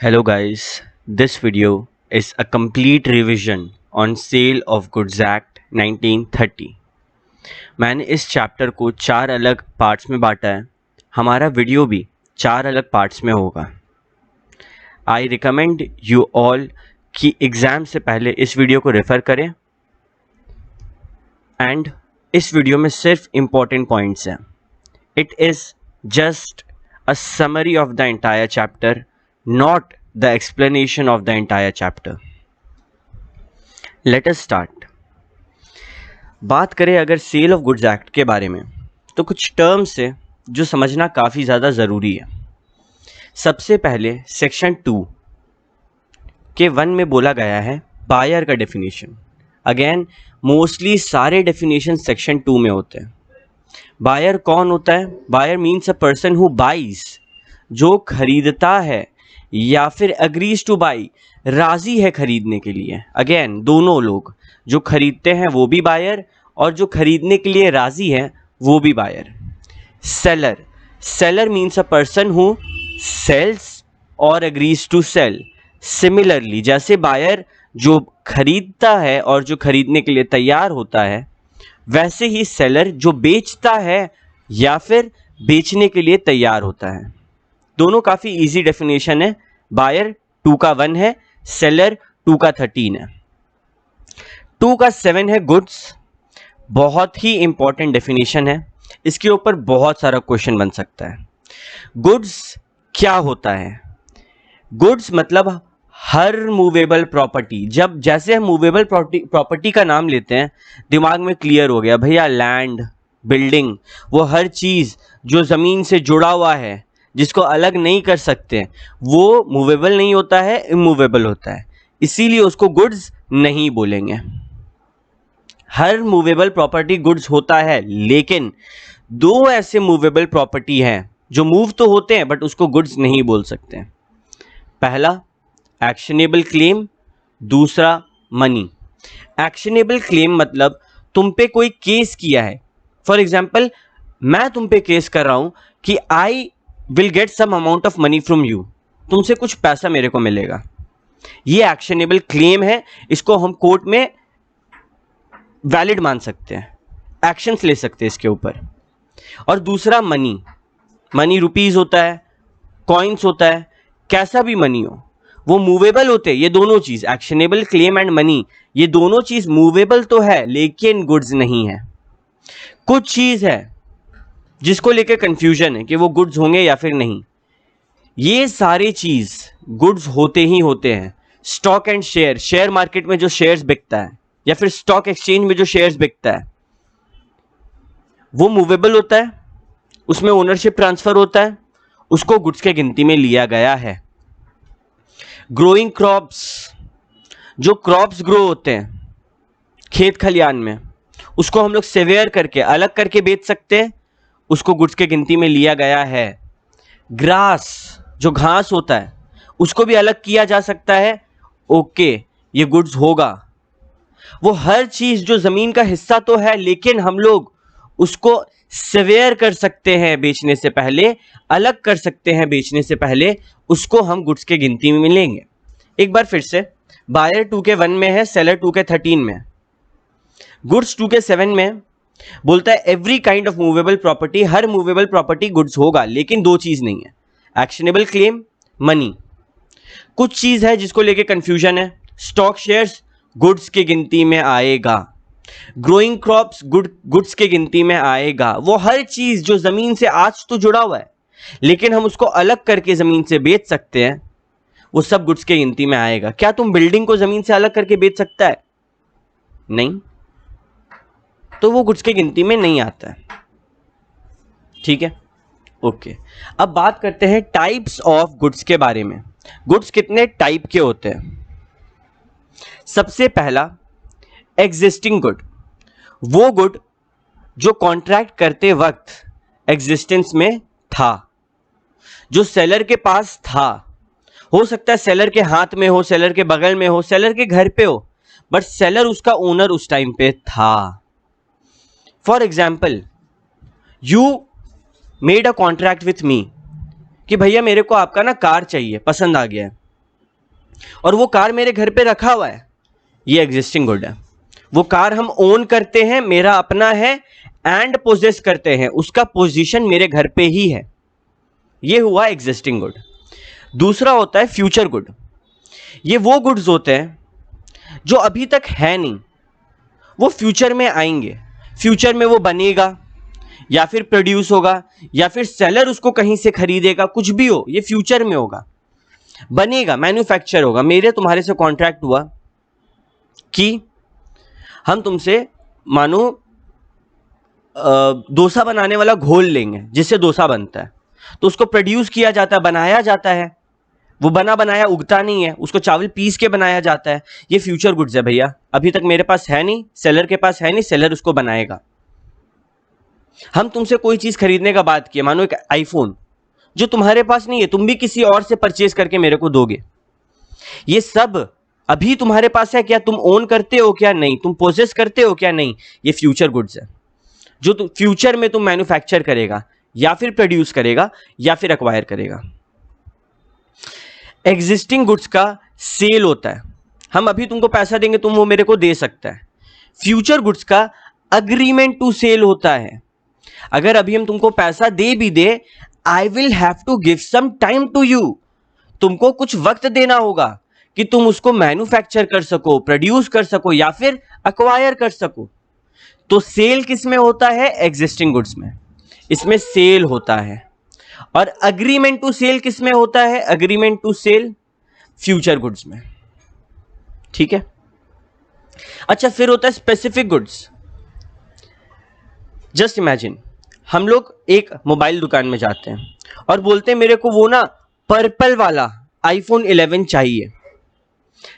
Hello guys, this video is a complete revision on Sale of Goods Act 1930। मैंने इस chapter को 4 अलग parts में बांटा है। हमारा वीडियो भी 4 अलग पार्ट्स में होगा। आई रिकमेंड यू ऑल कि एग्ज़ाम से पहले इस वीडियो को रेफ़र करें एंड इस वीडियो में सिर्फ इम्पॉर्टेंट पॉइंट्स हैं। It is just a summary of the entire chapter, not the explanation of the entire chapter. Let us start. बात करें अगर सेल ऑफ गुड्स एक्ट के बारे में तो कुछ टर्म्स है जो समझना काफ़ी ज़्यादा ज़रूरी है। सबसे पहले सेक्शन 2 के 1 में बोला गया है बायर का डेफिनेशन। अगेन मोस्टली सारे डेफिनेशन सेक्शन 2 में होते हैं। बायर कौन होता है? Buyer means a person who buys, जो खरीदता है या फिर अग्रीज टू बाई, राजी है खरीदने के लिए। अगेन दोनों लोग, जो खरीदते हैं वो भी बायर और जो खरीदने के लिए राजी है वो भी buyer. Seller, seller means a person who sells और अग्रीज टू सेल। सिमिलरली जैसे बायर जो खरीदता है और जो खरीदने के लिए तैयार होता है, वैसे ही सेलर जो बेचता है या फिर बेचने के लिए तैयार होता है। दोनों काफ़ी इजी डेफिनेशन है। बायर 2 का 1 है, सेलर 2 का 13 है। 2 का 7 है गुड्स। बहुत ही इंपॉर्टेंट डेफिनेशन है, इसके ऊपर बहुत सारा क्वेश्चन बन सकता है। गुड्स क्या होता है? गुड्स मतलब हर मूवेबल प्रॉपर्टी। जब जैसे हम मूवेबल प्रॉपर्टी का नाम लेते हैं, दिमाग में क्लियर हो गया भैया, लैंड, बिल्डिंग, वो हर चीज़ जो ज़मीन से जुड़ा हुआ है, जिसको अलग नहीं कर सकते, वो मूवेबल नहीं होता है, इमूवेबल होता है। इसीलिए उसको गुड्स नहीं बोलेंगे। हर मूवेबल प्रॉपर्टी गुड्स होता है, लेकिन 2 ऐसे मूवेबल प्रॉपर्टी हैं जो मूव तो होते हैं बट उसको गुड्स नहीं बोल सकते। पहला एक्शनेबल क्लेम, दूसरा मनी। एक्शनेबल क्लेम मतलब तुम पे कोई केस किया है। फॉर एग्जाम्पल, मैं तुम पे केस कर रहा हूं कि I will get some amount of money from you, तुमसे कुछ पैसा मेरे को मिलेगा। ये एक्शनेबल क्लेम है, इसको हम कोर्ट में वैलिड मान सकते हैं, एक्शंस ले सकते हैं इसके ऊपर। और दूसरा मनी, मनी रुपीज होता है, कॉइन्स होता है, कैसा भी मनी हो, वो मूवेबल होते हैं। ये दोनों चीज, एक्शनेबल क्लेम एंड मनी, ये दोनों चीज मूवेबल तो है लेकिन गुड्स नहीं है। कुछ चीज है जिसको लेकर कंफ्यूजन है कि वो गुड्स होंगे या फिर नहीं। ये सारे चीज गुड्स होते ही होते हैं। Stock and share, share market में जो शेयर्स बिकता है या फिर स्टॉक एक्सचेंज में जो शेयर्स बिकता है, वो मूवेबल होता है, उसमें ओनरशिप ट्रांसफर होता है, उसको गुड्स के गिनती में लिया गया है। ग्रोइंग क्रॉप्स, जो क्रॉप्स ग्रो होते हैं खेत खलियान में, उसको हम लोग सेवेयर करके अलग करके बेच सकते हैं, उसको गुड्स के गिनती में लिया गया है। ग्रास, जो घास होता है, उसको भी अलग किया जा सकता है, ओके, ये गुड्स होगा। वो हर चीज जो जमीन का हिस्सा तो है, लेकिन हम लोग उसको सेवेयर कर सकते हैं बेचने से पहले, अलग कर सकते हैं बेचने से पहले, उसको हम गुड्स के गिनती में लेंगे। एक बार फिर से, बायर 2 के 1 में है, सेलर 2 के 13 में। गुड्स 2 के 7 में बोलता है every kind of movable property, her movable property goods होगा, लेकिन 2 चीज नहीं है, एक्शनेबल क्लेम, मनी। कुछ चीज है जिसको लेके कंफ्यूजन है, स्टॉक शेयर्स गुड्स के गिनती में आएगा, ग्रोइंग क्रॉप्स गुड्स के गिनती में आएगा। वो हर चीज जो जमीन से आज तो जुड़ा हुआ है लेकिन हम उसको अलग करके जमीन से बेच सकते हैं, वो सब गुड्स के गिनती में आएगा। क्या तुम बिल्डिंग को जमीन से अलग करके बेच सकता है? नहीं, तो वो गुड्स के गिनती में नहीं आता है। ठीक है, ओके। अब बात करते हैं टाइप्स ऑफ गुड्स के बारे में। गुड्स कितने टाइप के होते हैं? सबसे पहला एग्जिस्टिंग गुड, वो गुड जो कॉन्ट्रैक्ट करते वक्त एग्जिस्टेंस में था, जो सेलर के पास था। हो सकता है सेलर के हाथ में हो, सेलर के बगल में हो, सेलर के घर पे हो, बट सेलर उसका ओनर उस टाइम पे था। For example, you made a contract with me कि भैया मेरे को आपका ना कार चाहिए, पसंद आ गया है, और वो कार मेरे घर पे रखा हुआ है, ये एग्जिस्टिंग गुड है। वो कार हम ओन करते हैं, मेरा अपना है, एंड पोजेस करते हैं, उसका पोजीशन मेरे घर पे ही है, ये हुआ एग्जिस्टिंग गुड। दूसरा होता है फ्यूचर गुड। ये वो गुड्स होते हैं जो अभी तक है नहीं, वो फ्यूचर में आएंगे, फ्यूचर में वो बनेगा या फिर प्रोड्यूस होगा या फिर सेलर उसको कहीं से खरीदेगा, कुछ भी हो, ये फ्यूचर में होगा, बनेगा, मैन्युफैक्चर होगा। मेरे तुम्हारे से कॉन्ट्रैक्ट हुआ कि हम तुमसे मानो डोसा बनाने वाला घोल लेंगे जिससे डोसा बनता है, तो उसको प्रोड्यूस किया जाता है, बनाया जाता है, वो बना बनाया उगता नहीं है, उसको चावल पीस के बनाया जाता है। ये फ्यूचर गुड्स है भैया, अभी तक मेरे पास है नहीं, सेलर के पास है नहीं, सेलर उसको बनाएगा। हम तुमसे कोई चीज खरीदने का बात किया, मानो एक आईफोन जो तुम्हारे पास नहीं है, तुम भी किसी और से परचेज करके मेरे को दोगे, ये सब अभी तुम्हारे पास है क्या? तुम ओन करते हो क्या? नहीं। तुम पोजेस करते हो क्या? नहीं। ये फ्यूचर गुड्स है जो फ्यूचर में तुम मैन्युफैक्चर करेगा या फिर प्रोड्यूस करेगा या फिर एक्वायर करेगा। एग्जिस्टिंग गुड्स का सेल होता है, हम अभी तुमको पैसा देंगे, तुम वो मेरे को दे सकता है। फ्यूचर गुड्स का अग्रीमेंट टू सेल होता है, अगर अभी हम तुमको पैसा दे भी दे, I will have to give some time to you, तुमको कुछ वक्त देना होगा कि तुम उसको मैन्युफैक्चर कर सको, प्रोड्यूस कर सको या फिर अक्वायर कर सको। तो सेल किस में होता है? एग्जिस्टिंग गुड्स में, इसमें सेल होता है। और अग्रीमेंट टू सेल किस में होता है? Agreement to sell future goods में। ठीक है, अच्छा फिर होता है स्पेसिफिक गुड्स। जस्ट इमेजिन, हम लोग एक मोबाइल दुकान में जाते हैं और बोलते हैं मेरे को वो ना पर्पल वाला आईफोन 11 चाहिए,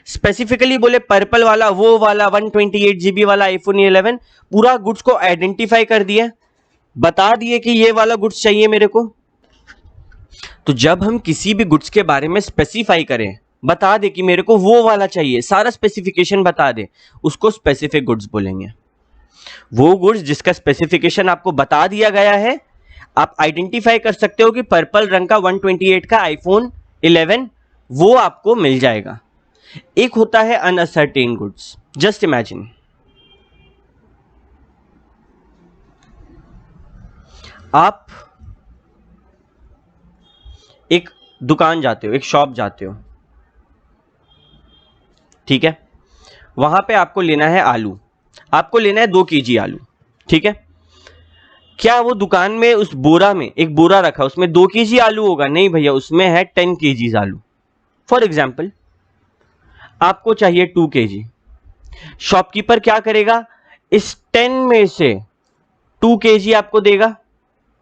स्पेसिफिकली बोले पर्पल वाला, वो वाला 128 GB वाला आईफोन 11, पूरा गुड्स को आइडेंटिफाई कर दिया, बता दिए कि ये वाला गुड्स चाहिए मेरे को। तो जब हम किसी भी गुड्स के बारे में स्पेसिफाई करें, बता दे कि मेरे को वो वाला चाहिए, सारा स्पेसिफिकेशन बता दे, उसको स्पेसिफिक गुड्स बोलेंगे। वो गुड्स जिसका स्पेसिफिकेशन आपको बता दिया गया है, आप आइडेंटिफाई कर सकते हो कि पर्पल रंग का 128 का आईफोन 11 वो आपको मिल जाएगा। एक होता है अनअसर्टेन गुड्स। जस्ट इमेजिन, आप एक दुकान जाते हो, एक शॉप जाते हो, ठीक है, वहां पे आपको लेना है आलू, आपको लेना है 2 kg आलू, ठीक है। क्या वो दुकान में उस बोरा में एक बोरा रखा, उसमें 2 kg आलू होगा? नहीं भैया, उसमें है 10 kg आलू। फॉर एग्जाम्पल आपको चाहिए 2 kg, शॉपकीपर क्या करेगा, इस 10 में से 2 kg आपको देगा,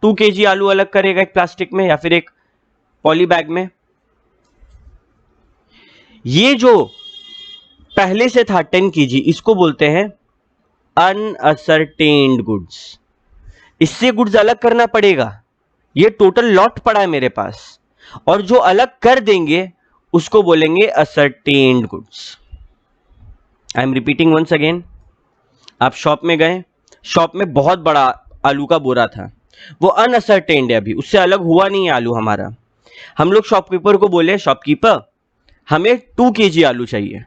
2 kg आलू अलग करेगा एक प्लास्टिक में या फिर एक पॉली बैग में। ये जो पहले से था 10 kg, इसको बोलते हैं अनअसर्टेन्ड गुड्स, इससे गुड्स अलग करना पड़ेगा। ये टोटल लॉट पड़ा है मेरे पास, और जो अलग कर देंगे उसको बोलेंगे ascertained goods. I am repeating once again, आप शॉप में गए, शॉप में बहुत बड़ा आलू का बोरा था, वो अनअसर्टेन्ड है, अभी उससे अलग हुआ नहीं है आलू हमारा। हम लोग शॉपकीपर को बोले, शॉपकीपर हमें 2 kg आलू चाहिए।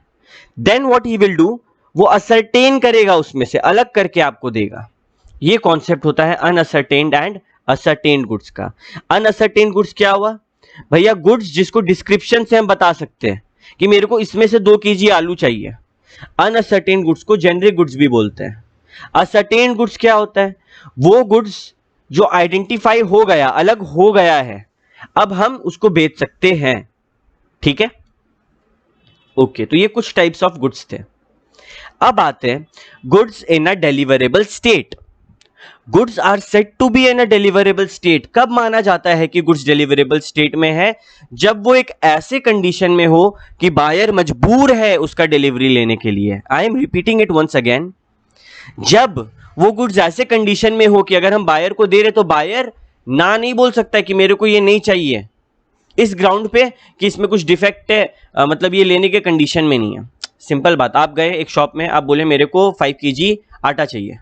Then what he will do, वो असर्टेन करेगा, उसमें से अलग करके आपको देगा। ये कॉन्सेप्ट होता है अनअसर्टेन्ड एंड असर्टेन्ड गुड्स का। अनअसर्टेन्ड गुड्स क्या हुआ भैया? गुड्स जिसको डिस्क्रिप्शन से हम बता सकते हैं कि मेरे को इसमें से 2 kg आलू चाहिए। अनअसर्टेन्ड गुड्स को जेनरिक गुड्स भी बोलते हैं। असर्टेन्ड गुड्स क्या होता है? वो गुड्स जो आइडेंटिफाई हो गया, अलग हो गया है, अब हम उसको बेच सकते हैं। ठीक है, ओके, तो ये कुछ टाइप्स ऑफ गुड्स थे। अब आते हैं goods in a deliverable state. Goods are said to be in a deliverable state. कब माना जाता है कि गुड्स डिलीवरेबल स्टेट में है? जब वो एक ऐसे कंडीशन में हो कि बायर मजबूर है उसका डिलीवरी लेने के लिए। I am repeating it once again, जब वो गुड्स ऐसे कंडीशन में हो कि अगर हम बायर को दे रहे तो बायर ना नहीं बोल सकता कि मेरे को ये नहीं चाहिए, इस ग्राउंड पे कि इसमें कुछ डिफेक्ट है, मतलब ये लेने के कंडीशन में नहीं है। सिंपल बात, आप गए एक शॉप में, आप बोले मेरे को 5 kg आटा चाहिए,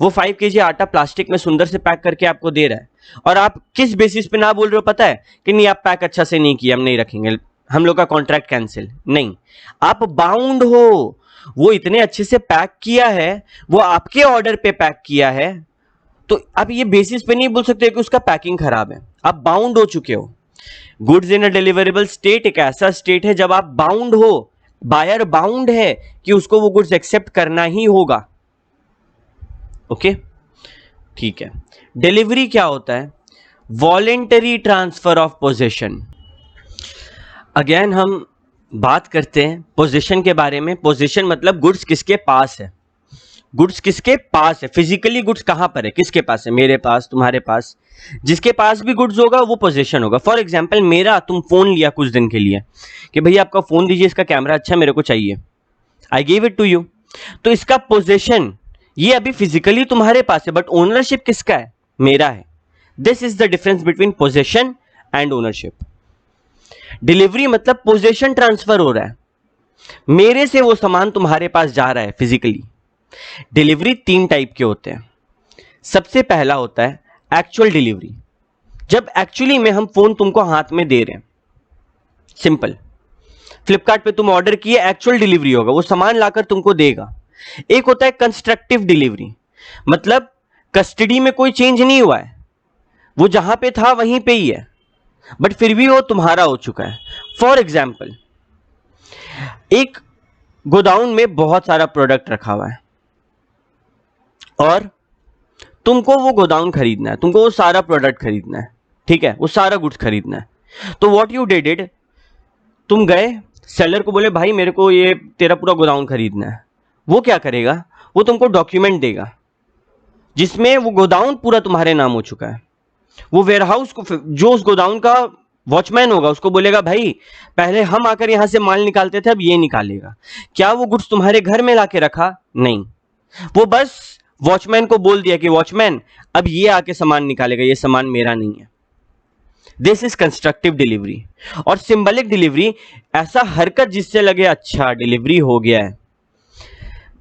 वो 5 kg आटा प्लास्टिक में सुंदर से पैक करके आपको दे रहा है, और आप किस बेसिस पे ना बोल रहे हो पता है? कि नहीं आप पैक अच्छा से नहीं किया, हम नहीं रखेंगे, हम लोग का कॉन्ट्रैक्ट कैंसिल नहीं, आप बाउंड हो, वो इतने अच्छे से पैक किया है, वो आपके ऑर्डर पे पैक किया है, तो आप ये बेसिस पे नहीं बोल सकते कि उसका पैकिंग खराब है, आप बाउंड हो चुके हो। Goods in a deliverable state एक ऐसा स्टेट है जब आप बाउंड हो, बायर बाउंड है कि उसको वो गुड्स एक्सेप्ट करना ही होगा। ओके, ठीक है। डिलीवरी क्या होता है? Voluntary transfer of position. Again हम बात करते हैं पोजीशन के बारे में। पोजीशन मतलब गुड्स किसके पास है, गुड्स किसके पास है, फिजिकली गुड्स कहां पर है, किसके पास है, मेरे पास, तुम्हारे पास, जिसके पास भी गुड्स होगा वो पोजीशन होगा। फॉर एग्जांपल मेरा, तुम फोन लिया कुछ दिन के लिए कि भैया आपका फोन दीजिए, इसका कैमरा अच्छा मेरे को चाहिए, I give it to you, तो इसका पोजीशन ये अभी फिजिकली तुम्हारे पास है, बट ओनरशिप किसका है, मेरा है। This is the difference between position and ownership. Delivery मतलब पोजीशन ट्रांसफर हो रहा है, मेरे से वो सामान तुम्हारे पास जा रहा है फिजिकली। डिलीवरी 3 टाइप के होते हैं। सबसे पहला होता है एक्चुअल डिलीवरी, जब एक्चुअली में हम फोन तुमको हाथ में दे रहे हैं, सिंपल। फ्लिपकार्ट पे तुम ऑर्डर किए, एक्चुअल डिलीवरी होगा, वो सामान लाकर तुमको देगा। एक होता है कंस्ट्रक्टिव डिलीवरी, मतलब कस्टडी में कोई चेंज नहीं हुआ है, वो जहां पे था वहीं पे ही है, बट फिर भी वो तुम्हारा हो चुका है। फॉर एग्जाम्पल, एक गोडाउन में बहुत सारा प्रोडक्ट रखा हुआ है और तुमको वो गोडाउन खरीदना है, तुमको वो सारा प्रोडक्ट खरीदना है, ठीक है, वो सारा गुड्स खरीदना है। तो व्हाट यू डिड, तुम गए सेलर को बोले भाई मेरे को ये तेरा पूरा गोडाउन खरीदना है। वो क्या करेगा, वो तुमको डॉक्यूमेंट देगा जिसमें वो गोडाउन पूरा तुम्हारे नाम हो चुका है। वो वेयरहाउस को, जो उस गोडाउन का वॉचमैन होगा, उसको बोलेगा भाई पहले हम आकर यहां से माल निकालते थे, अब ये निकालेगा। क्या वो गुड्स तुम्हारे घर में लाके रखा? नहीं, वो बस वॉचमैन को बोल दिया कि वॉचमैन अब ये आके सामान निकालेगा, ये सामान मेरा नहीं है। This is constructive delivery. और सिंबलिक डिलीवरी, ऐसा हरकत जिससे लगे अच्छा डिलीवरी हो गया है।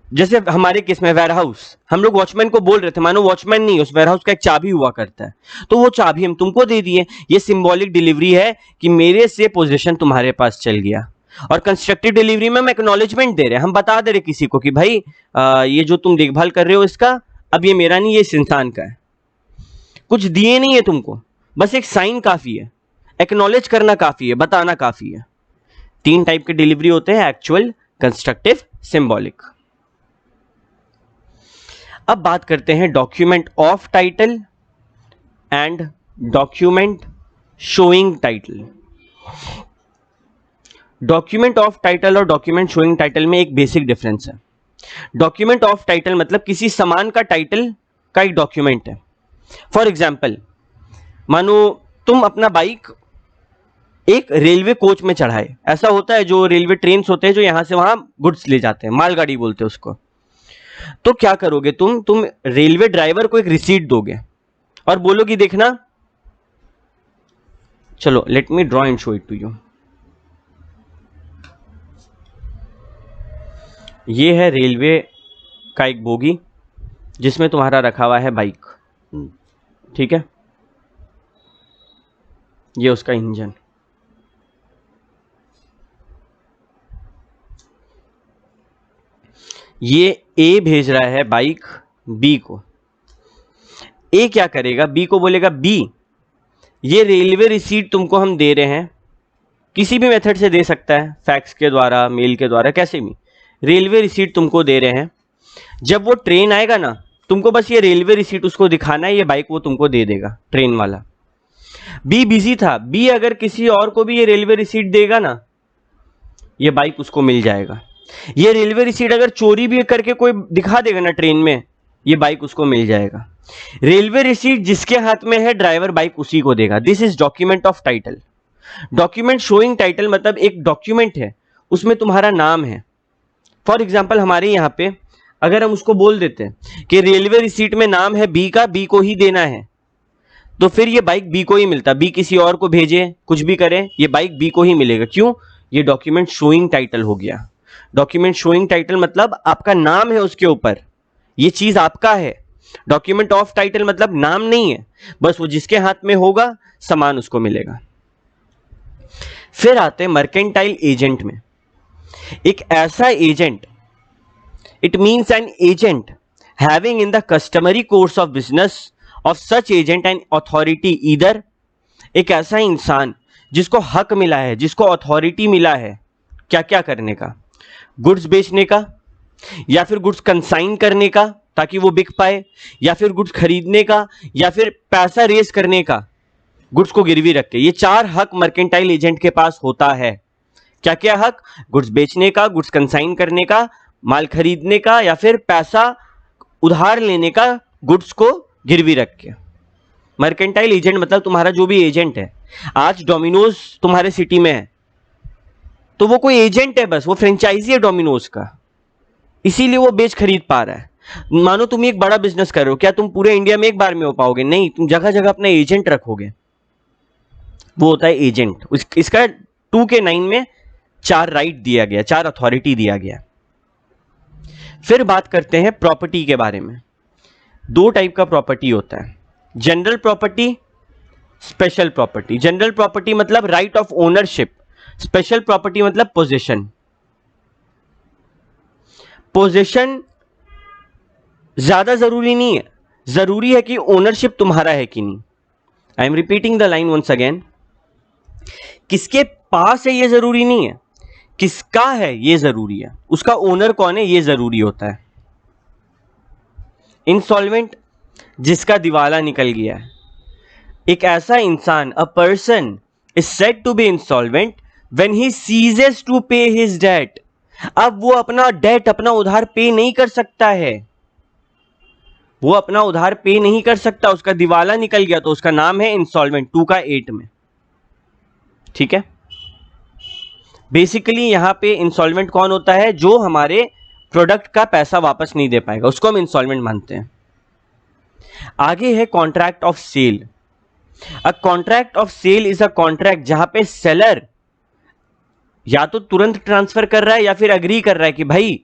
जैसे हमारे केस में वेयरहाउस, हम लोग वॉचमैन को बोल रहे थे, मानो वॉचमैन नहीं, उस वेयरहाउस का एक चाबी हुआ करता है, तो वो चाबी हम तुमको दे दिए, ये सिंबॉलिक डिलीवरी है कि मेरे से पोजीशन तुम्हारे पास चल गया। और कंस्ट्रक्टिव डिलीवरी में हम एक्नॉलेजमेंट दे रहे हैं, हम बता दे रहे किसी को कि भाई ये जो तुम देखभाल कर रहे हो इसका, अब ये मेरा नहीं, ये इस इंसान का है। कुछ दिए नहीं है तुमको, बस एक साइन काफी है, एक्नॉलेज करना काफी है, बताना काफी है। 3 टाइप के डिलीवरी होते हैं, एक्चुअल, कंस्ट्रक्टिव, सिंबॉलिक। अब बात करते हैं document of title and document showing title. Document of title और डॉक्यूमेंट शोइंग टाइटल में एक बेसिक डिफरेंस है। डॉक्यूमेंट ऑफ टाइटल मतलब किसी सामान का टाइटल का एक डॉक्यूमेंट है। फॉर एग्जाम्पल, मानो तुम अपना बाइक एक रेलवे कोच में चढ़ाए, ऐसा होता है जो रेलवे ट्रेन होते हैं जो यहां से वहां गुड्स ले जाते हैं, मालगाड़ी बोलते हैं उसको। तो क्या करोगे तुम रेलवे ड्राइवर को एक रिसीट दोगे और बोलोगे देखना, चलो let me draw and show it to you. ये है रेलवे का एक बोगी जिसमें तुम्हारा रखा हुआ है बाइक, ठीक है, ये उसका इंजन। ये ए भेज रहा है बाइक बी को। ए क्या करेगा, बी को बोलेगा बी ये रेलवे रिसीट तुमको हम दे रहे हैं, किसी भी मेथड से दे सकता है, फैक्स के द्वारा, मेल के द्वारा, कैसे भी, रेलवे रिसीट तुमको दे रहे हैं। जब वो ट्रेन आएगा ना, तुमको बस ये रेलवे रिसीट उसको दिखाना है, ये बाइक वो तुमको दे देगा, ट्रेन वाला। बी बिजी था, बी अगर किसी और को भी ये रेलवे रिसीट देगा ना, ये बाइक उसको मिल जाएगा। ये रेलवे रिसीट अगर चोरी भी करके कोई दिखा देगा ना ट्रेन में, ये बाइक उसको मिल जाएगा। रेलवे रिसीट जिसके हाथ में है, ड्राइवर बाइक उसी को देगा। This is document of title. Document showing title मतलब एक डॉक्यूमेंट है, उसमें तुम्हारा नाम है। फॉर एग्जाम्पल हमारे यहाँ पे अगर हम उसको बोल देते हैं कि रेलवे रिसीट में नाम है बी का, बी को ही देना है, तो फिर ये बाइक बी को ही मिलता। बी किसी और को भेजे, कुछ भी करे, ये बाइक बी को ही मिलेगा। क्यों? ये डॉक्यूमेंट शोइंग टाइटल हो गया। डॉक्यूमेंट शोइंग टाइटल मतलब आपका नाम है उसके ऊपर, ये चीज आपका है। डॉक्यूमेंट ऑफ टाइटल मतलब नाम नहीं है, बस वो जिसके हाथ में होगा सामान उसको मिलेगा। फिर आते हैं मर्केंटाइल एजेंट में। एक ऐसा agent, it means an agent having in the customary course of business of such agent and authority either, एक ऐसा इंसान जिसको हक मिला है, जिसको अथॉरिटी मिला है क्या क्या करने का, गुड्स बेचने का, या फिर गुड्स कंसाइन करने का ताकि वो बिक पाए, या फिर गुड्स खरीदने का, या फिर पैसा रेज करने का गुड्स को गिरवी रख के। ये 4 हक मर्केंटाइल एजेंट के पास होता है। क्या क्या हक? गुड्स बेचने का, गुड्स कंसाइन करने का, माल खरीदने का, या फिर पैसा उधार लेने का गुड्स को गिरवी रख के। मर्केंटाइल एजेंट मतलब तुम्हारा जो भी एजेंट है। आज डोमिनोज तुम्हारे सिटी में है तो वो कोई एजेंट है, बस वो फ्रेंचाइजी है डोमिनोज का, इसीलिए वो बेच खरीद पा रहा है। मानो तुम एक बड़ा बिजनेस कर रहे हो, क्या तुम पूरे इंडिया में एक बार में हो पाओगे? नहीं, तुम जगह जगह अपना एजेंट रखोगे, वो होता है एजेंट। इसका 2 के 9 में 4 राइट दिया गया, 4 अथॉरिटी दिया गया। फिर बात करते हैं प्रॉपर्टी के बारे में। 2 टाइप का प्रॉपर्टी होता है, general property, special property. General property मतलब right of ownership, special property मतलब पोजीशन। पोजीशन ज्यादा जरूरी नहीं है, जरूरी है कि ओनरशिप तुम्हारा है कि नहीं। I am repeating the line once again, किसके पास है ये जरूरी नहीं है, किसका है ये जरूरी है, उसका ओनर कौन है ये जरूरी होता है। इंसॉल्वेंट, जिसका दिवाला निकल गया है। एक ऐसा इंसान, a person is said to be insolvent when he ceases to pay his debt. अब वो अपना डेट, अपना उधार पे नहीं कर सकता है, वो अपना उधार पे नहीं कर सकता, उसका दिवाला निकल गया, तो उसका नाम है इंसॉल्वेंट, 2 का 8 में। ठीक है, बेसिकली यहां पे इंसॉल्वेंट कौन होता है? जो हमारे प्रोडक्ट का पैसा वापस नहीं दे पाएगा, उसको हम इंसॉल्वेंट मानते हैं। आगे है contract of sale. A contract of sale is a contract जहां पे सेलर या तो तुरंत ट्रांसफर कर रहा है या फिर अग्री कर रहा है कि भाई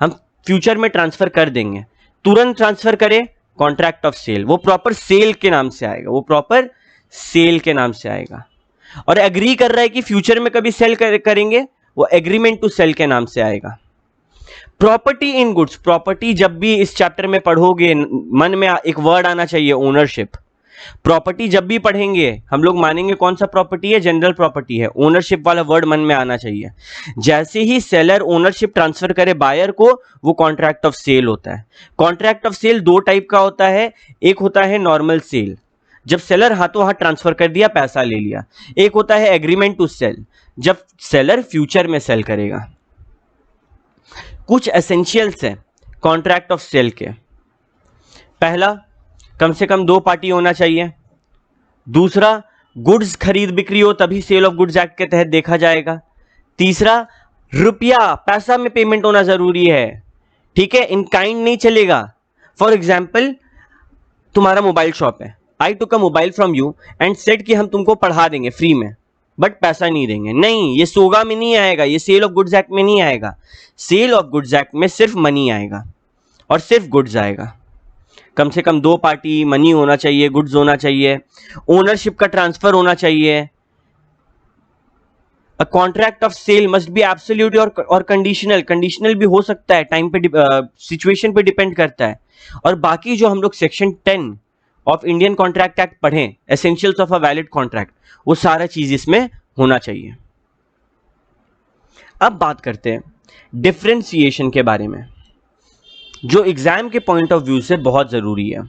हम फ्यूचर में ट्रांसफर कर देंगे, तुरंत ट्रांसफर करे, कॉन्ट्रैक्ट ऑफ सेल। वो प्रॉपर सेल के नाम से आएगा, वो प्रॉपर सेल के नाम से आएगा। और एग्री कर रहा है कि फ्यूचर में कभी सेल करेंगे, वो एग्रीमेंट टू सेल के नाम से आएगा। प्रॉपर्टी इन गुड्स, प्रॉपर्टी जब भी इस चैप्टर में पढ़ोगे मन में एक वर्ड आना चाहिए, ओनरशिप। प्रॉपर्टी जब भी पढ़ेंगे हम लोग मानेंगे कौन सा प्रॉपर्टी है? जनरल प्रॉपर्टी है। ओनरशिप वाला वर्ड मन में आना चाहिए। जैसे ही सेलर ओनरशिप ट्रांसफर करे बायर को, वो कॉन्ट्रैक्ट ऑफ सेल होता है। कॉन्ट्रैक्ट ऑफ सेल 2 टाइप का होता है, एक होता है नॉर्मल सेल, जब सेलर हाथों हाथ ट्रांसफर कर दिया, पैसा ले लिया। एक होता है एग्रीमेंट टू सेल, जब सेलर फ्यूचर में सेल करेगा। कुछ एसेंशियल्स हैं कॉन्ट्रैक्ट ऑफ सेल के। पहला, कम से कम 2 पार्टी होना चाहिए। दूसरा, गुड्स खरीद बिक्री हो तभी सेल ऑफ गुड्स एक्ट के तहत देखा जाएगा। तीसरा, रुपया, पैसा में पेमेंट होना जरूरी है। ठीक है, इन काइंड नहीं चलेगा। फॉर एग्जाम्पल, तुम्हारा मोबाइल शॉप है, I took a mobile from you and said कि हम तुमको पढ़ा देंगे फ्री में, बट पैसा नहीं देंगे। नहीं, ये सोगा में नहीं आएगा, ये सेल ऑफ गुड्स एक्ट में नहीं आएगा। सेल ऑफ गुड्स एक्ट में सिर्फ मनी आएगा और सिर्फ गुड्स आएगा। कम से कम 2 पार्टी, मनी होना चाहिए, गुड्स होना चाहिए, ओनरशिप का ट्रांसफर होना चाहिए। A contract of sale must be absolute और कंडीशनल, कंडीशनल भी हो सकता है, टाइम पे, सिचुएशन पे डिपेंड करता है। और बाकी जो हम लोग section 10 of Indian contract act पढ़ें, essentials of a valid contract, वो सारा चीज इसमें होना चाहिए। अब बात करते हैं डिफरेंशिएशन के बारे में, जो एग्जाम के पॉइंट ऑफ व्यू से बहुत जरूरी है।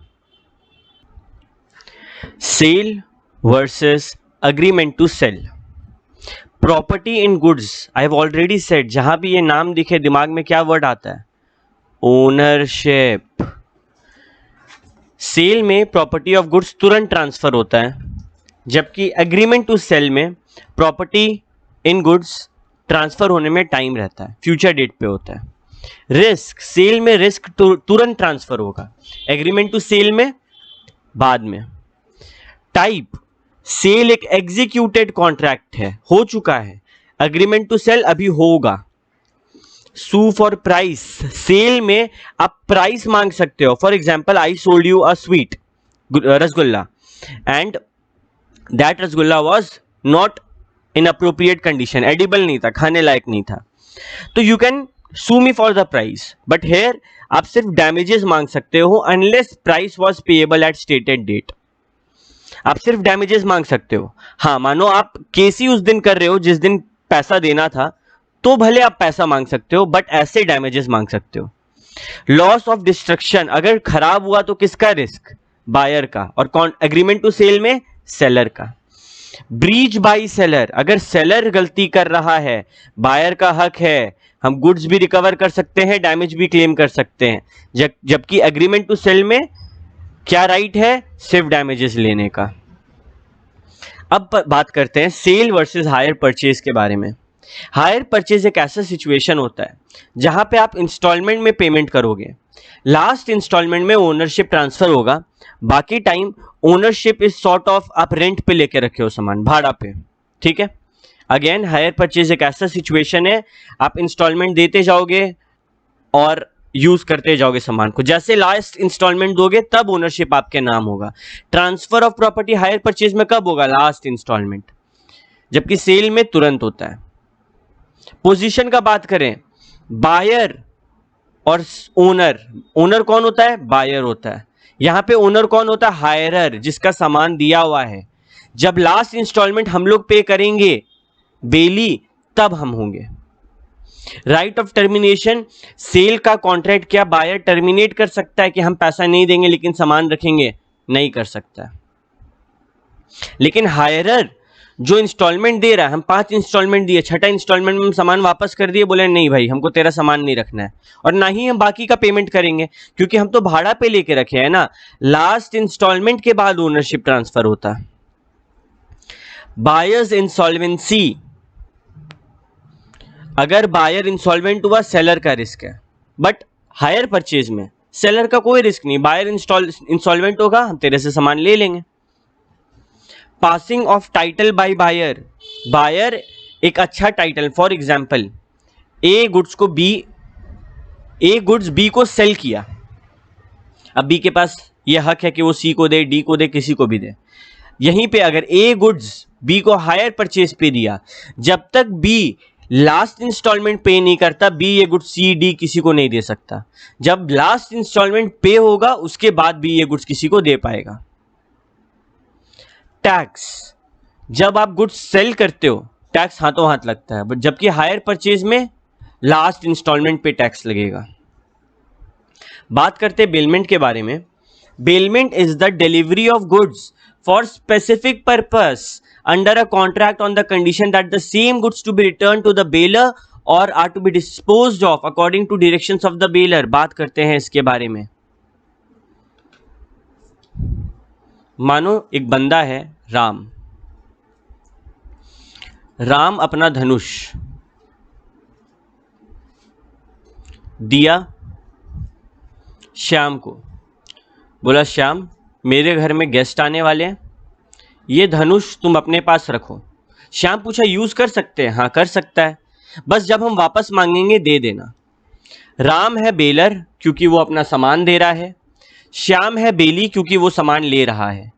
Sale versus agreement to sell. Property in goods, I have already said, जहां भी ये नाम दिखे दिमाग में क्या वर्ड आता है? ओनरशिप। सेल में प्रॉपर्टी ऑफ गुड्स तुरंत ट्रांसफर होता है, जबकि एग्रीमेंट टू सेल में प्रॉपर्टी इन गुड्स ट्रांसफर होने में टाइम रहता है, फ्यूचर डेट पे होता है। रिस्क, सेल में रिस्क तुरंत ट्रांसफर होगा, एग्रीमेंट टू सेल में बाद में। टाइप, सेल एक एग्जीक्यूटेड कॉन्ट्रैक्ट है, हो चुका है, एग्रीमेंट टू सेल अभी होगा। सू फॉर प्राइस, सेल में आप प्राइस मांग सकते हो। For example, I sold you a sweet, rasgulla, and that rasgulla was not in appropriate condition, edible नहीं था, खाने लायक नहीं था, तो you can sue me for the price, but here आप सिर्फ damages मांग सकते हो unless price was payable at stated date। आप सिर्फ damages मांग सकते हो। हाँ, मानो आप केस ही उस दिन कर रहे हो जिस दिन पैसा देना था, तो भले आप पैसा मांग सकते हो, बट ऐसे damages मांग सकते हो। लॉस ऑफ डिस्ट्रक्शन, अगर खराब हुआ तो किसका रिस्क? बायर का, और एग्रीमेंट टू सेल में सेलर का। ब्रीच बाई सेलर, अगर सेलर गलती कर रहा है, बायर का हक है, हम गुड्स भी रिकवर कर सकते हैं, डैमेज भी क्लेम कर सकते हैं, जबकि एग्रीमेंट टू सेल में क्या राइट है? सिर्फ डैमेजेस लेने का। अब बात करते हैं सेल वर्सेस हायर परचेज के बारे में। हायर परचेज एक ऐसा सिचुएशन होता है जहां पे आप इंस्टॉलमेंट में पेमेंट करोगे, लास्ट इंस्टॉलमेंट में ओनरशिप ट्रांसफर होगा, बाकी time ownership is sort of आप रेंट पे लेके रखे हो सामान, भाड़ा पे, ठीक है। अगेन हायर परचेज एक ऐसा सिचुएशन है, आप इंस्टॉलमेंट देते जाओगे और यूज करते जाओगे सामान को, जैसे लास्ट इंस्टॉलमेंट दोगे तब ओनरशिप आपके नाम होगा। Transfer of property hire purchase में कब होगा? लास्ट इंस्टॉलमेंट, जबकि सेल में तुरंत होता है। पोजीशन का बात करें, बायर और ओनर, ओनर कौन होता है? बायर होता है। यहां पे ओनर कौन होता है? हायरर, जिसका सामान दिया हुआ है। जब लास्ट इंस्टॉलमेंट हम लोग पे करेंगे बेली, तब हम होंगे। राइट ऑफ टर्मिनेशन, सेल का कॉन्ट्रैक्ट क्या बायर टर्मिनेट कर सकता है कि हम पैसा नहीं देंगे लेकिन सामान रखेंगे? नहीं कर सकता। लेकिन हायरर जो इंस्टॉलमेंट दे रहा है, हम 5 इंस्टॉलमेंट दिए, छठा इंस्टॉलमेंट में हम सामान वापस कर दिए, बोले नहीं भाई हमको तेरा सामान नहीं रखना है, और ना ही हम बाकी का पेमेंट करेंगे, क्योंकि हम तो भाड़ा पे लेके रखे हैं ना। लास्ट इंस्टॉलमेंट के बाद ओनरशिप ट्रांसफर होता है। बायर्स इंसॉल्वेंसी, अगर बायर इंसॉल्वेंट हुआ सेलर का रिस्क है, बट हायर परचेज में सेलर का कोई रिस्क नहीं, बायर इंसॉल्वेंट होगा, हम तेरे से सामान ले लेंगे। Passing of title by buyer, buyer एक अच्छा title, for example A goods B को सेल किया, अब बी के पास ये हक है कि वो सी को दे, डी को दे, किसी को भी दे। यहीं पे अगर ए गुड्स बी को हायर परचेज पे दिया, जब तक बी लास्ट इंस्टॉलमेंट पे नहीं करता, बी ये गुड्स सी डी किसी को नहीं दे सकता। जब लास्ट इंस्टॉलमेंट पे होगा उसके बाद बी ये गुड्स किसी को दे पाएगा। टैक्स, जब आप गुड्स सेल करते हो टैक्स हाथों हाथ लगता है, बट जबकि हायर परचेज में लास्ट इंस्टॉलमेंट पे टैक्स लगेगा। बात करते हैं बेलमेंट के बारे में। Bailment is the delivery of goods for specific purpose under a contract on the condition that the same goods to be returned to the bailor or are to be disposed of according to directions of the bailor। बात करते हैं इसके बारे में। मानो एक बंदा है राम, राम अपना धनुष दिया श्याम को, बोला श्याम मेरे घर में गेस्ट आने वाले हैं, ये धनुष तुम अपने पास रखो। श्याम पूछा यूज कर सकते हैं? हाँ कर सकता है, बस जब हम वापस मांगेंगे दे देना। राम है बेलर क्योंकि वो अपना सामान दे रहा है, श्याम है बेली क्योंकि वो सामान ले रहा है।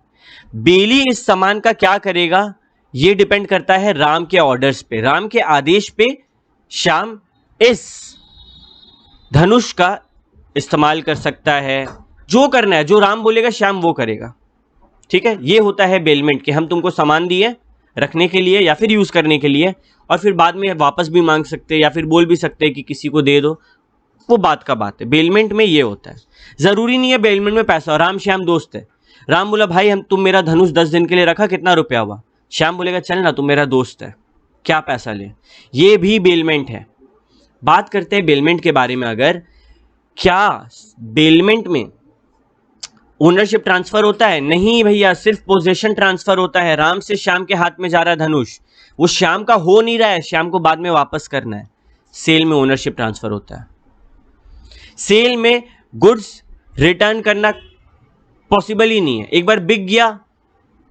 बेली इस सामान का क्या करेगा ये डिपेंड करता है राम के ऑर्डर्स पे, राम के आदेश पे श्याम इस धनुष का इस्तेमाल कर सकता है। जो करना है, जो राम बोलेगा श्याम वो करेगा, ठीक है। ये होता है बेलमेंट कि हम तुमको सामान दिए रखने के लिए या फिर यूज करने के लिए, और फिर बाद में वापस भी मांग सकते हैं या फिर बोल भी सकते हैं कि किसी को दे दो, वो बात का बात है। बेलमेंट में ये होता है, जरूरी नहीं है बेलमेंट में पैसा। राम श्याम दोस्त है, राम बोला भाई तुम मेरा धनुष 10 दिन के लिए रखा, कितना रुपया हुआ? श्याम बोलेगा चल ना, तुम मेरा दोस्त है, क्या पैसा ले, ये भी बेलमेंट है। बात करते हैं बेलमेंट के बारे में। अगर क्या बेलमेंट में ओनरशिप ट्रांसफर होता है? नहीं भैया, सिर्फ पोजीशन ट्रांसफर होता है। राम से श्याम के हाथ में जा रहा है धनुष, वो श्याम का हो नहीं रहा है, श्याम को बाद में वापस करना है। सेल में ओनरशिप ट्रांसफर होता है। सेल में गुड्स रिटर्न करना पॉसिबल ही नहीं है, एक बार बिक गया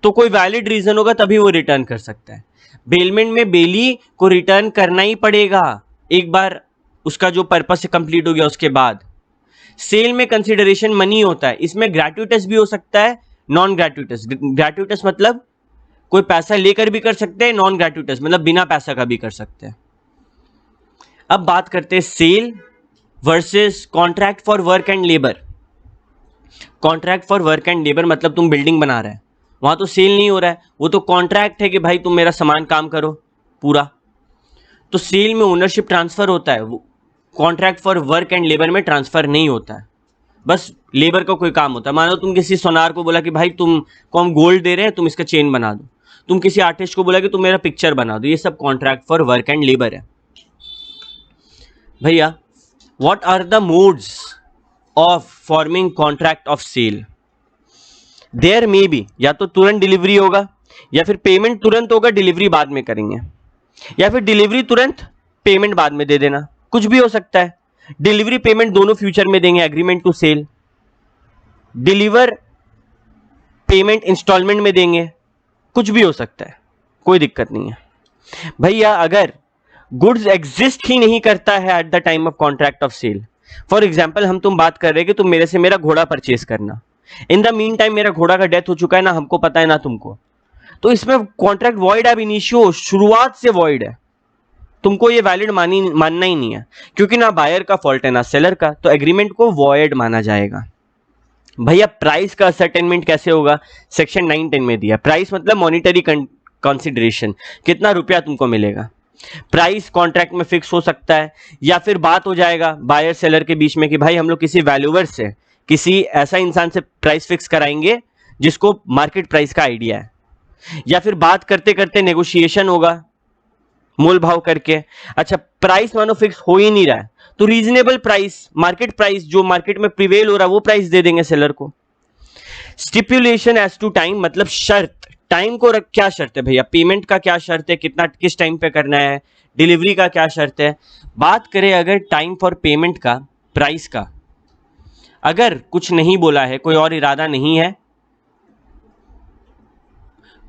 तो कोई वैलिड रीजन होगा तभी वो रिटर्न कर सकता है। बेलमेंट में बेली को रिटर्न करना ही पड़ेगा एक बार उसका जो पर्पस से कंप्लीट हो गया उसके बाद। सेल में कंसिडरेशन मनी होता है, इसमें ग्रेट्यूटस भी हो सकता है, नॉन ग्रेट्यूटस। ग्रेट्यूटस मतलब कोई पैसा लेकर भी कर सकते हैं, नॉन ग्रेट्युटस मतलब बिना पैसा का भी कर सकते हैं। अब बात करते हैं sale versus contract for work and labour. Contract for work and labour मतलब तुम बिल्डिंग बना रहे हैं, वहां तो सेल नहीं हो रहा है, वो तो कॉन्ट्रैक्ट है कि भाई तुम मेरा सामान काम करो पूरा। तो सेल में ओनरशिप ट्रांसफर होता है, वो contract for work and labour में ट्रांसफर नहीं होता है, बस लेबर का कोई काम होता है। मानो तुम किसी सोनार को बोला कि भाई तुमको हम गोल्ड दे रहे हैं, तुम इसका चेन बना दो। तुम किसी आर्टिस्ट को बोला कि तुम मेरा पिक्चर बना दो। ये सब contract for work and labour है। भैया what are the modes of forming contract of sale? There may be, या तो तुरंत डिलीवरी होगा, या फिर पेमेंट तुरंत होगा डिलीवरी बाद में करेंगे, या फिर डिलीवरी तुरंत पेमेंट बाद में दे देना, कुछ भी हो सकता है। डिलीवरी पेमेंट दोनों फ्यूचर में देंगे, agreement to sell. Deliver payment instalment में देंगे, कुछ भी हो सकता है, कोई दिक्कत नहीं है। भैया अगर गुड्स एग्जिस्ट ही नहीं करता है at the time of contract of sale, for example हम तुम बात कर रहे हैं कि तुम मेरे से मेरा घोड़ा परचेज करना, इन द मीन टाइम मेरा घोड़ा का डेथ हो चुका है, ना हमको पता है ना तुमको, तो इसमें कॉन्ट्रैक्ट वॉइड अब इनिशियो शुरुआत से वॉइड है, तुमको ये वैलिड मानना ही नहीं है, क्योंकि ना बायर का फॉल्ट है ना सेलर का, तो एग्रीमेंट को वॉइड माना जाएगा। भैया प्राइस का असर्टेनमेंट कैसे होगा? सेक्शन 9-10 में दिया। प्राइस मतलब मॉनिटरी कंसिडरेशन, कितना रुपया तुमको मिलेगा। प्राइस कॉन्ट्रैक्ट में फिक्स हो सकता है, या फिर बात हो जाएगा बायर सेलर के बीच में कि भाई हम लोग किसी वैल्यूअर से, किसी ऐसा इंसान से प्राइस फिक्स कराएंगे जिसको मार्केट प्राइस का आइडिया है, या फिर बात करते करते नेगोशिएशन होगा मोल भाव करके। अच्छा प्राइस मानो फिक्स हो ही नहीं रहा है, तो रीजनेबल प्राइस, मार्केट प्राइस जो मार्केट में प्रिवेल हो रहा है वो प्राइस दे देंगे सेलर को। स्टिपुलेशन एज टू टाइम मतलब शर्त, टाइम को क्या शर्त है भैया? पेमेंट का क्या शर्त है, कितना किस टाइम पे करना है, डिलीवरी का क्या शर्त है। बात करें अगर टाइम फॉर पेमेंट का, प्राइस का, अगर कुछ नहीं बोला है, कोई और इरादा नहीं है,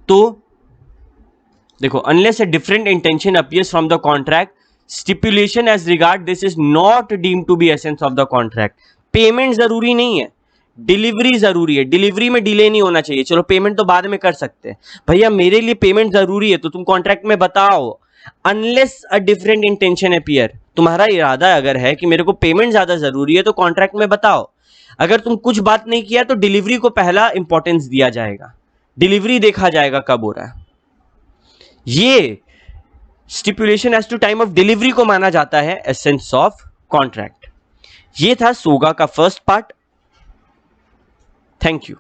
तो देखो unless a different intention appears from the contract, stipulation as regard this is not deemed to be essence of the contract. Payment जरूरी नहीं है, डिलीवरी जरूरी है, डिलीवरी में डिले नहीं होना चाहिए। चलो पेमेंट तो बाद में कर सकते हैं, भैया मेरे लिए पेमेंट जरूरी है तो तुम कॉन्ट्रैक्ट में बताओ। Unless a different intention appear, तुम्हारा इरादा अगर है कि मेरे को पेमेंट ज्यादा जरूरी है तो कॉन्ट्रैक्ट में बताओ। अगर तुम कुछ बात नहीं किया तो डिलीवरी को पहला इंपॉर्टेंस दिया जाएगा, डिलीवरी देखा जाएगा कब हो रहा है। ये stipulation as to time of delivery को माना जाता है एसेंस ऑफ कॉन्ट्रैक्ट। ये था सोगा का फर्स्ट पार्ट। Thank you.